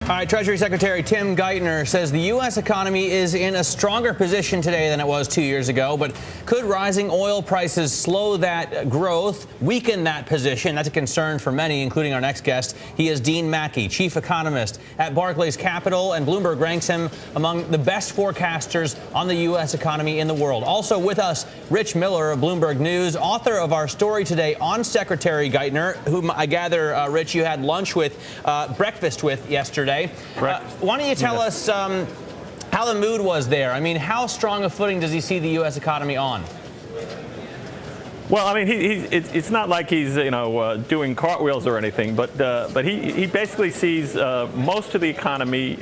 All right, Treasury Secretary Tim Geithner says the U.S. economy is in a stronger position today than it was 2 years ago, but could rising oil prices slow that growth, weaken that position? That's a concern for many, including our next guest. He is Dean Maki, chief economist at Barclays Capital, and Bloomberg ranks him among the best forecasters on the U.S. economy in the world. Also with us, Rich Miller of Bloomberg News, author of our story today on Secretary Geithner, whom I gather, Rich, you had lunch with, breakfast with yesterday. Why don't you tell us how the mood was there? I mean, how strong a footing does he see the U.S. economy on? Well, I mean, it's not like he's doing cartwheels or anything, but he basically sees most of the economy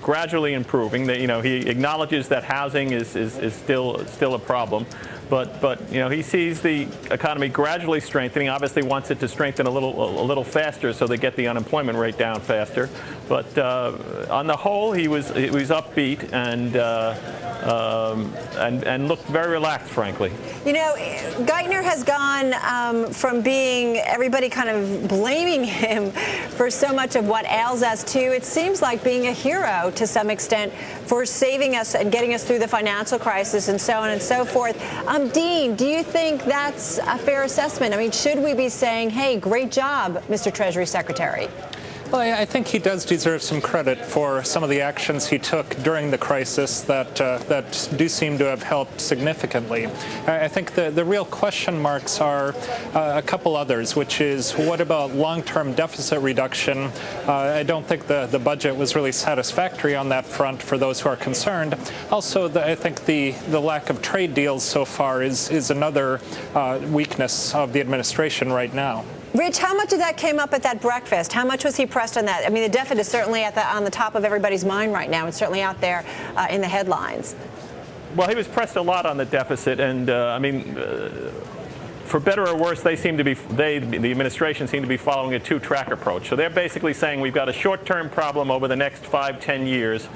gradually improving. That he acknowledges that housing is still a problem, but he sees the economy gradually strengthening. Obviously, wants it to strengthen a little faster so they get the unemployment rate down faster. But on the whole, he was upbeat and looked very relaxed, frankly. Geithner has gone from being everybody kind of blaming him for so much of what ails us to, it seems like, being a hero to some extent for saving us and getting us through the financial crisis and so on and so forth. Dean, do you think that's a fair assessment? I mean, should we be saying, hey, great job, Mr. Treasury Secretary? Well, I think he does deserve some credit for some of the actions he took during the crisis that do seem to have helped significantly. I think the real question marks are a couple others, which is what about long-term deficit reduction? I don't think the budget was really satisfactory on that front for those who are concerned. Also, I think the lack of trade deals so far is another weakness of the administration right now. Rich, how much of that came up at that breakfast? How much was he pressed on that? I mean, the deficit is certainly on the top of everybody's mind right now, and certainly out there in the headlines. Well, he was pressed a lot on the deficit, and for better or worse, the administration seemed to be following a two-track approach. So they're basically saying we've got a short-term problem over the next 5-10 years.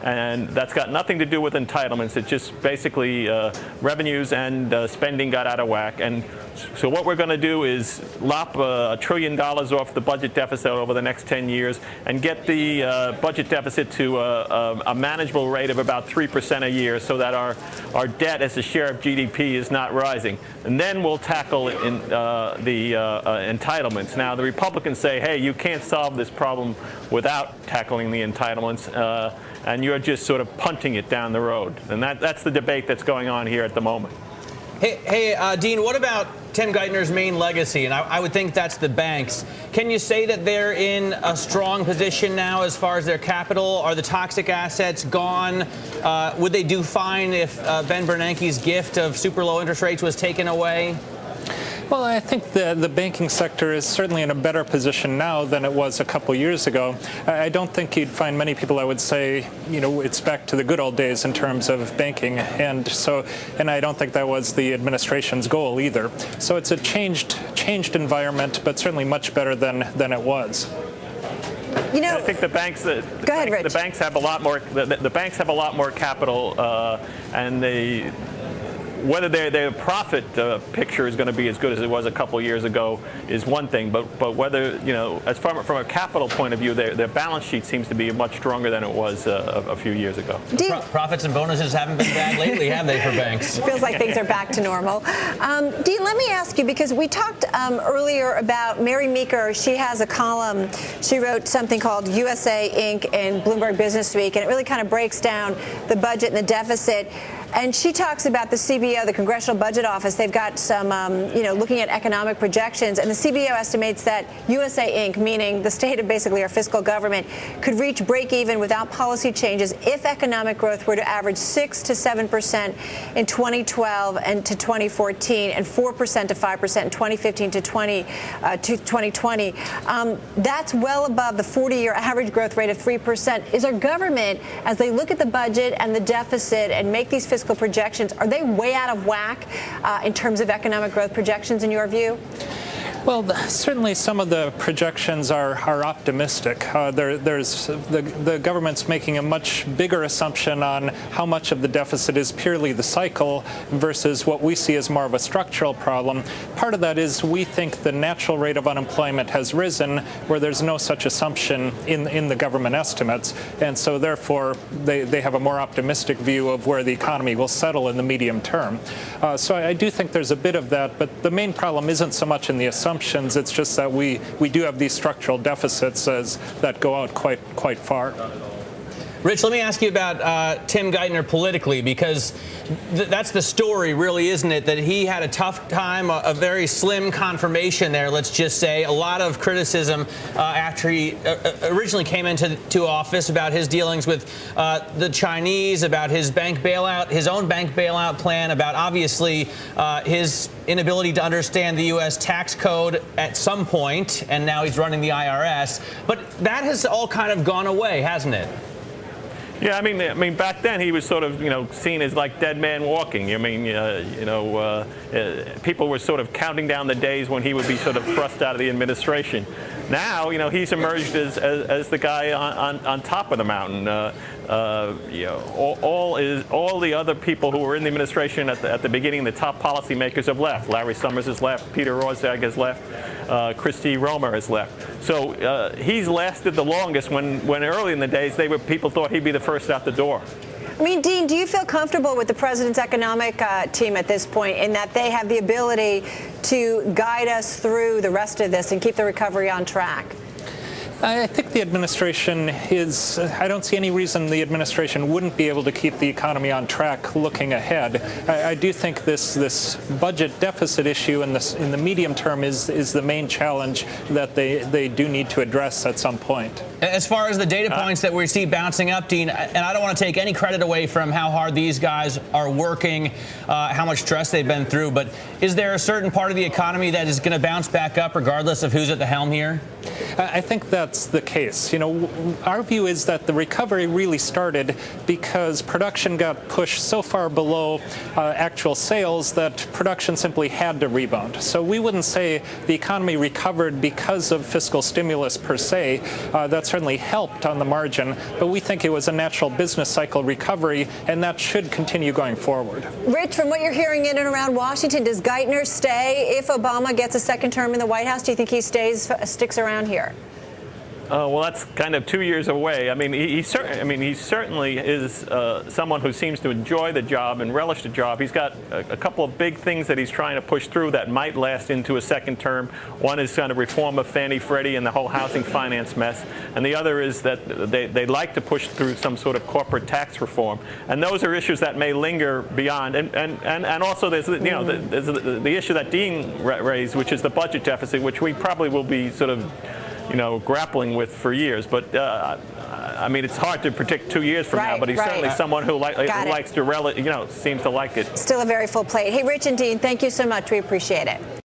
And that's got nothing to do with entitlements. It's just basically revenues and spending got out of whack. And so what we're going to do is lop $1 trillion off the budget deficit over the next 10 years and get the budget deficit to a manageable rate of about 3% a year so that our debt as a share of GDP is not rising. And then we'll tackle the entitlements. Now, the Republicans say, hey, you can't solve this problem without tackling the entitlements. And you're just sort of punting it down the road. And that's the debate that's going on here at the moment. Hey, Dean, what about Tim Geithner's main legacy? And I would think that's the banks. Can you say that they're in a strong position now as far as their capital? Are the toxic assets gone? Would they do fine if Ben Bernanke's gift of super low interest rates was taken away? Well, I think the banking sector is certainly in a better position now than it was a couple years ago. I don't think you'd find many people that would say, it's back to the good old days in terms of banking. And I don't think that was the administration's goal either. So it's a changed environment, but certainly much better than it was. I think the banks. Go ahead, Rich. The banks have a lot more. The banks have a lot more capital, and they. Whether their profit picture is going to be as good as it was a couple of years ago is one thing, but whether, as from a capital point of view, their balance sheet seems to be much stronger than it was a few years ago. Profits and bonuses haven't been bad lately, have they, for banks? It feels like things are back to normal. Dean, let me ask you, because we talked earlier about Mary Meeker. She has a column. She wrote something called USA Inc. in Bloomberg Businessweek, and it really kind of breaks down the budget and the deficit. And she talks about the CBO, the Congressional Budget Office. They've got some, looking at economic projections. And the CBO estimates that USA Inc., meaning the state of basically our fiscal government, could reach break even without policy changes if economic growth were to average 6 to 7% in 2012 and to 2014 and 4% to 5% in 2015 to 2020. That's well above the 40-year average growth rate of 3%. Is our government, as they look at the budget and the deficit and make these fiscal projections, are they way out of whack in terms of economic growth projections in your view? Well, certainly some of the projections are optimistic. There's the government's making a much bigger assumption on how much of the deficit is purely the cycle versus what we see as more of a structural problem. Part of that is we think the natural rate of unemployment has risen where there's no such assumption in the government estimates. And so therefore, they have a more optimistic view of where the economy will settle in the medium term. So I do think there's a bit of that. But the main problem isn't so much in the assumptions. It's just that we do have these structural deficits that go out quite far. Rich, let me ask you about Tim Geithner politically, because that's the story, really, isn't it? That he had a tough time, a very slim confirmation there, let's just say. A lot of criticism after he originally came into office about his dealings with the Chinese, about his bank bailout, his own bank bailout plan, about obviously his inability to understand the U.S. tax code at some point, and now he's running the IRS. But that has all kind of gone away, hasn't it? Yeah, I mean, back then he was sort of, seen as like dead man walking. I mean, people were sort of counting down the days when he would be sort of thrust out of the administration. Now, he's emerged as the guy on top of the mountain. All the other people who were in the administration at the beginning, the top policymakers have left. Larry Summers has left. Peter Orszag has left. Christy Romer has left. So he's lasted the longest. When early in the days people thought he'd be the first out the door. I mean, Dean, do you feel comfortable with the president's economic team at this point in that they have the ability to guide us through the rest of this and keep the recovery on track? I think the administration I don't see any reason the administration wouldn't be able to keep the economy on track looking ahead. I do think this budget deficit issue in the medium term is the main challenge that they do need to address at some point. As far as the data points that we see bouncing up, Dean, and I don't want to take any credit away from how hard these guys are working, how much stress they've been through, but is there a certain part of the economy that is going to bounce back up regardless of who's at the helm here? I think that's the case. Our view is that the recovery really started because production got pushed so far below actual sales that production simply had to rebound. So we wouldn't say the economy recovered because of fiscal stimulus per se. That certainly helped on the margin, but we think it was a natural business cycle recovery, and that should continue going forward. Rich, from what you're hearing in and around Washington, does Geithner stay if Obama gets a second term in the White House? Do you think he sticks around here? Well, that's kind of 2 years away. I mean, he certainly is someone who seems to enjoy the job and relish the job. He's got a couple of big things that he's trying to push through that might last into a second term. One is kind of reform of Fannie Freddie and the whole housing finance mess, and the other is that they like to push through some sort of corporate tax reform. And those are issues that may linger beyond. And also there's there's the issue that Dean raised, which is the budget deficit, which we probably will be sort of grappling with for years. But I mean, it's hard to predict 2 years from now, but he's certainly someone who likes to seems to like it. Still a very full plate. Hey, Rich and Dean, thank you so much. We appreciate it.